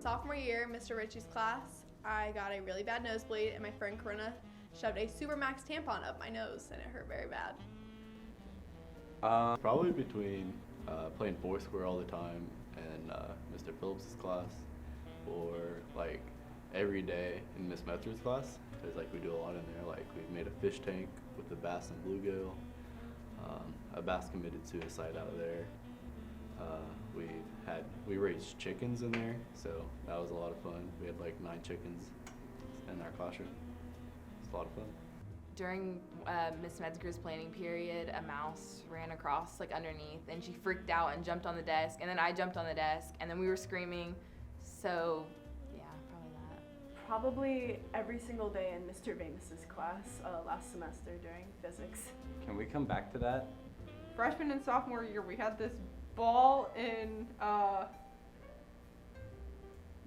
sophomore year, Mr. Ritchie's class, I got a really bad nosebleed and my friend Corinna shoved a Supermax tampon up my nose and it hurt very bad. Probably between playing Foursquare all the time and Mr. Phillips's class, or like every day in Miss Metzger's class, because like we do a lot in there. Like we made a fish tank with the bass and bluegill. A bass committed suicide out of there. We raised chickens in there, so that was a lot of fun. We had like 9 chickens in our classroom. It's a lot of fun. During Miss Metzger's planning period, a mouse ran across like underneath, and she freaked out and jumped on the desk, and then I jumped on the desk, and then we were screaming. So yeah, probably that. Probably every single day in Mr. Vamos's class last semester during physics. Can we come back to that? Freshman and sophomore year, we had this ball in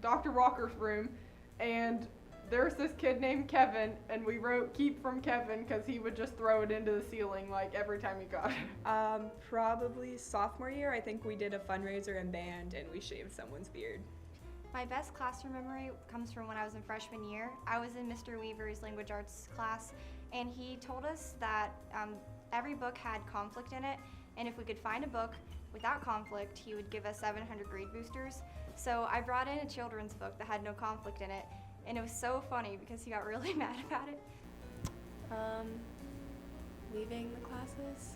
Dr. Walker's room, and there's this kid named Kevin, and we wrote "Keep from Kevin" because he would just throw it into the ceiling like every time he got it. Probably sophomore year. I think we did a fundraiser and band, and we shaved someone's beard. My best classroom memory comes from when I was in freshman year. I was in Mr. Weaver's language arts class, and he told us that every book had conflict in it, and if we could find a book without conflict, he would give us 700 grade boosters. So I brought in a children's book that had no conflict in it, and it was so funny because he got really mad about it. Leaving the classes.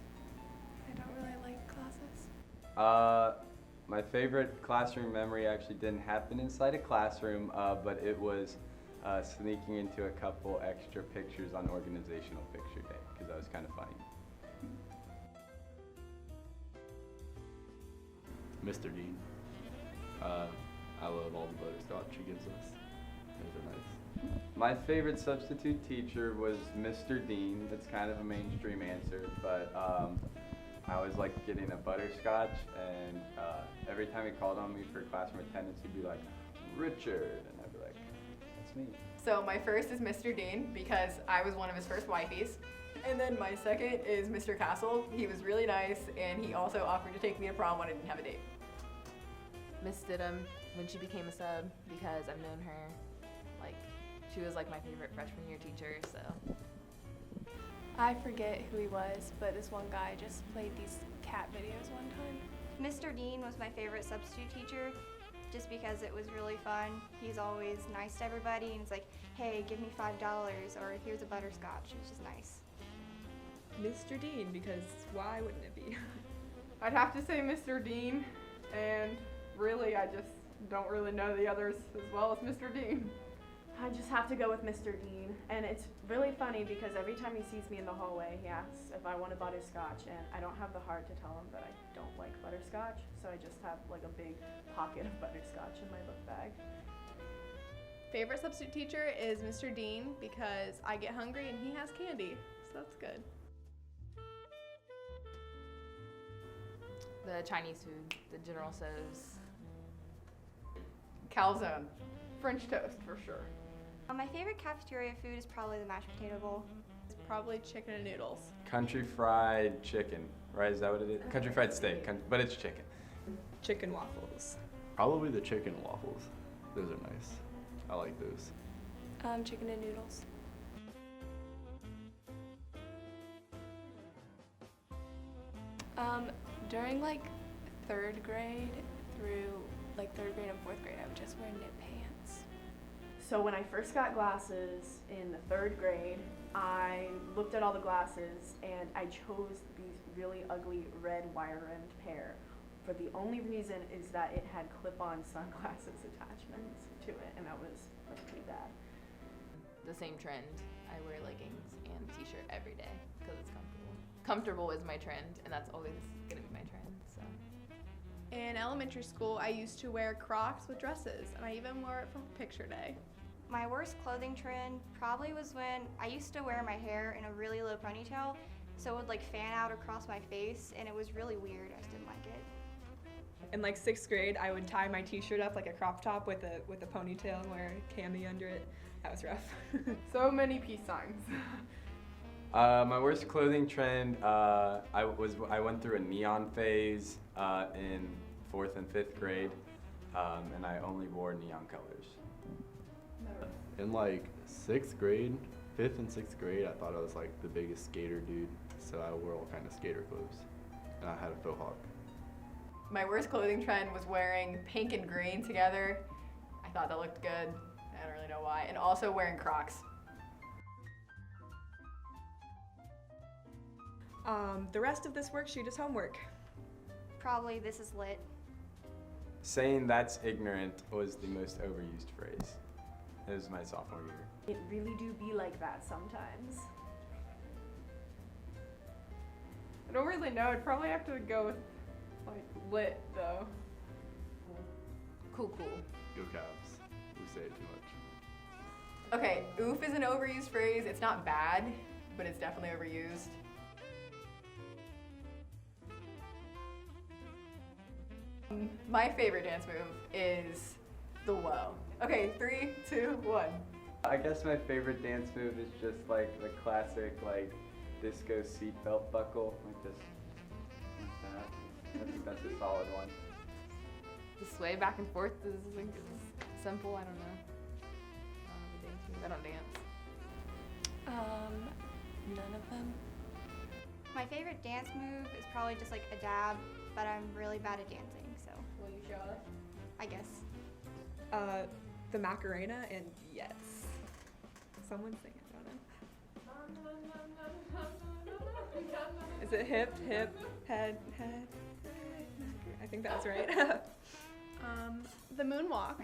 I don't really like classes. My favorite classroom memory actually didn't happen inside a classroom, but it was sneaking into a couple extra pictures on organizational picture day, because that was kind of funny. Mr. Dean. I love all the butterscotch he gives us. Those are nice. My favorite substitute teacher was Mr. Dean. That's kind of a mainstream answer, but I always liked getting a butterscotch, and every time he called on me for classroom attendance, he'd be like, "Richard," and I'd be like, "That's me." So my first is Mr. Dean because I was one of his first wifeys. And then my second is Mr. Castle. He was really nice, and he also offered to take me to prom when I didn't have a date. Miss Stidham, when she became a sub, because I've known her, like, she was like my favorite freshman year teacher, so. I forget who he was, but this one guy just played these cat videos one time. Mr. Dean was my favorite substitute teacher just because it was really fun. He's always nice to everybody, and he's like, "Hey, give me $5," or "Here's a butterscotch." It was just nice. Mr. Dean, because why wouldn't it be? I'd have to say Mr. Dean, and really I just don't really know the others as well as Mr. Dean. I just have to go with Mr. Dean, and it's really funny because every time he sees me in the hallway, he asks if I want a butterscotch, and I don't have the heart to tell him that I don't like butterscotch, so I just have like a big pocket of butterscotch in my book bag. Favorite substitute teacher is Mr. Dean because I get hungry and he has candy, so that's good. The Chinese food, the General Tso's. Calzone. French toast for sure. My favorite cafeteria food is probably the mashed potato bowl. It's probably chicken and noodles. Country fried chicken, right? Is that what it is? Country fried steak, but it's chicken. Chicken waffles. Probably the chicken waffles. Those are nice. I like those. Chicken and noodles. During like 3rd grade through like 3rd grade and 4th grade, I would just wear knit pants. So when I first got glasses in the 3rd grade, I looked at all the glasses and I chose these really ugly red wire-rimmed pair. For the only reason is that it had clip-on sunglasses attachments to it, and that was pretty bad. The same trend. I wear leggings and t-shirt every day because it's comfortable. Comfortable is my trend, and that's always gonna be my trend, so. In elementary school, I used to wear Crocs with dresses, and I even wore it for picture day. My worst clothing trend probably was when I used to wear my hair in a really low ponytail, so it would like fan out across my face, and it was really weird. I just didn't like it. In like 6th grade, I would tie my t-shirt up like a crop top with a ponytail and wear a cami under it. That was rough. So many peace signs. My worst clothing trend, I went through a neon phase in 4th and 5th grade. and I only wore neon colors. In like 6th grade, 5th and 6th grade, I thought I was like the biggest skater dude, so I wore all kind of skater clothes, and I had a faux hawk. My worst clothing trend was wearing pink and green together. I thought that looked good. I don't really know why. And also wearing Crocs. The rest of this worksheet is homework. Probably this is lit. Saying that's ignorant was the most overused phrase. It was my sophomore year. It really do be like that sometimes. I don't really know. I'd probably have to go with like lit though. Cool. Go Cavs. We say it too much. Okay, oof is an overused phrase. It's not bad, but it's definitely overused. My favorite dance move is the whoa. Okay, 3, 2, 1. I guess my favorite dance move is just like the classic like disco seatbelt buckle, like this. Like that. I think that's a solid one. The sway back and forth is like simple. I don't know. I don't have a dance move. I don't dance. None of them. My favorite dance move is probably just like a dab, but I'm really bad at dancing, so Will you show us? I guess. The Macarena and yes. Someone sing it, I don't know. Is it hip, head, I think that's right. The moonwalk,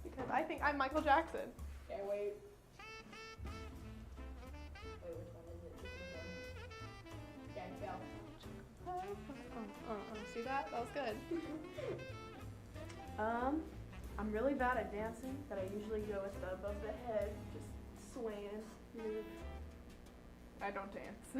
because I think I'm Michael Jackson. Okay, wait. See that? That was good. I'm really bad at dancing, but I usually go with the above the head, just swaying move. I don't dance.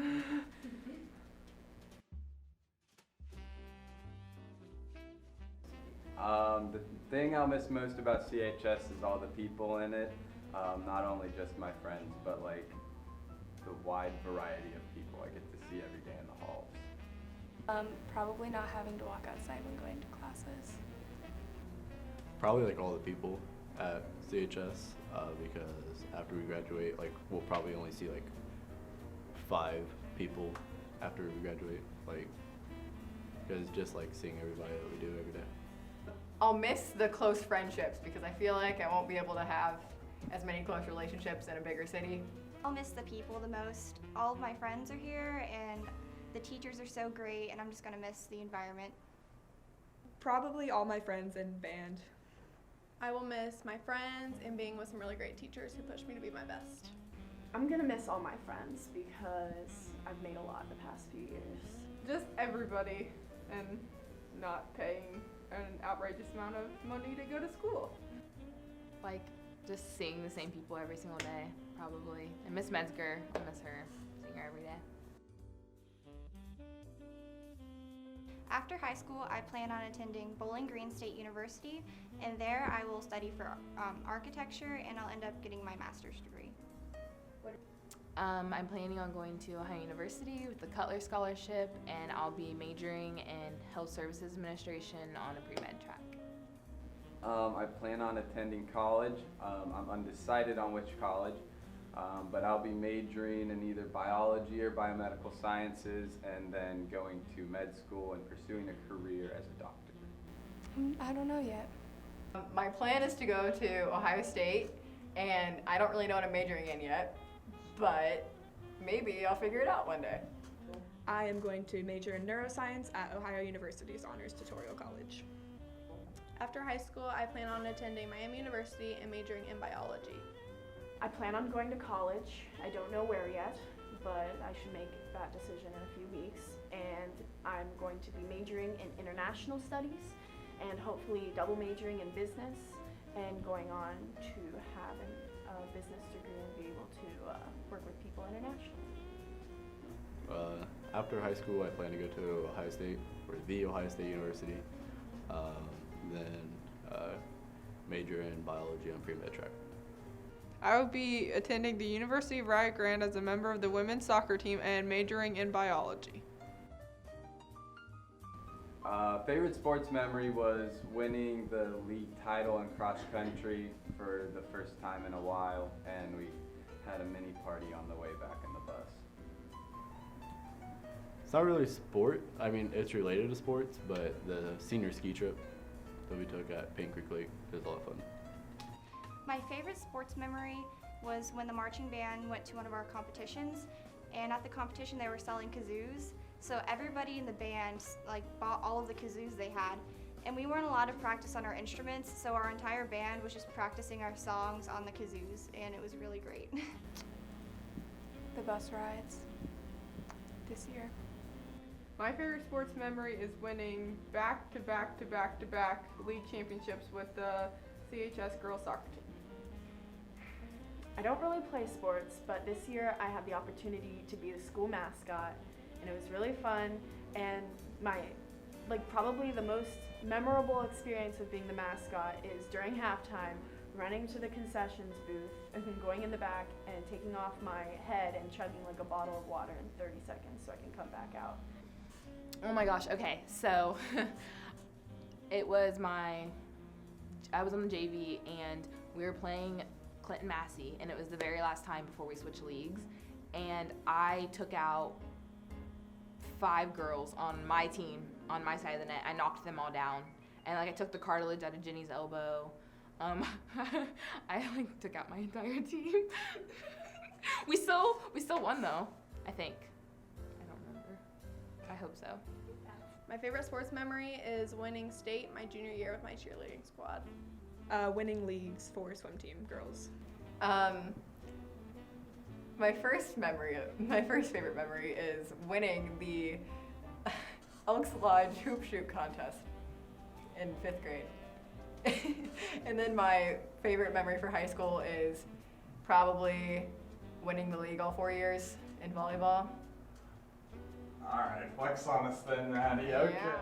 The thing I'll miss most about CHS is all the people in it. Not only just my friends, but like the wide variety of people I get to see every day in the halls. Probably not having to walk outside when going to classes. Probably like all the people at CHS, because after we graduate, like we'll probably only see like 5 people after we graduate, like because just like seeing everybody that we do every day. I'll miss the close friendships because I feel like I won't be able to have as many close relationships in a bigger city. I'll miss the people the most. All of my friends are here and the teachers are so great, and I'm just gonna miss the environment. Probably all my friends in band. I will miss my friends and being with some really great teachers who pushed me to be my best. I'm gonna miss all my friends because I've made a lot the past few years. Just everybody and not paying an outrageous amount of money to go to school. Like just seeing the same people every single day, probably. And Miss Metzger, I miss her, seeing her every day. After high school, I plan on attending Bowling Green State University, and there I will study for architecture, and I'll end up getting my master's degree. I'm planning on going to Ohio University with the Cutler Scholarship, and I'll be majoring in Health Services Administration on a pre-med track. I plan on attending college. I'm undecided on which college, but I'll be majoring in either biology or biomedical sciences and then going to med school and pursuing a career as a doctor. I don't know yet. My plan is to go to Ohio State, and I don't really know what I'm majoring in yet, but maybe I'll figure it out one day. I am going to major in neuroscience at Ohio University's Honors Tutorial College. After high school, I plan on attending Miami University and majoring in biology. I plan on going to college. I don't know where yet, but I should make that decision in a few weeks. And I'm going to be majoring in international studies and hopefully double majoring in business and going on to have a business degree and be able to work with people internationally. After high school, I plan to go to Ohio State, or the Ohio State University, then major in biology on pre-med track. I will be attending the University of Rio Grande as a member of the women's soccer team and majoring in biology. Favorite sports memory was winning the league title in cross country for the first time in a while, and we had a mini party on the way back in the bus. It's not really sport. I mean, it's related to sports, but the senior ski trip that we took at Paint Creek Lake was a lot of fun. My favorite sports memory was when the marching band went to one of our competitions, and at the competition they were selling kazoos. So everybody in the band like bought all of the kazoos they had, and we weren't allowed to practice on our instruments, so our entire band was just practicing our songs on the kazoos, and it was really great. The bus rides this year. My favorite sports memory is winning back-to-back league championships with the CHS girls soccer team. I don't really play sports, but this year I had the opportunity to be the school mascot, and it was really fun. And my, probably the most memorable experience of being the mascot is during halftime, running to the concessions booth and then going in the back and taking off my head and chugging like a bottle of water in 30 seconds so I can come back out. Oh my gosh, okay, so I was on the JV and we were playing Clinton Massey, and it was the very last time before we switched leagues, and I took out 5 girls on my team on my side of the net. I knocked them all down, and I took the cartilage out of Jenny's elbow. I took out my entire team. we still won though, I think. I don't remember. I hope so. My favorite sports memory is winning state my junior year with my cheerleading squad. Winning leagues for swim team girls. My first favorite memory is winning the Elks Lodge hoop shoot contest in 5th grade. And then my favorite memory for high school is probably winning the league all 4 years in volleyball. All right, flex on us then, Maddie. Okay. Yeah.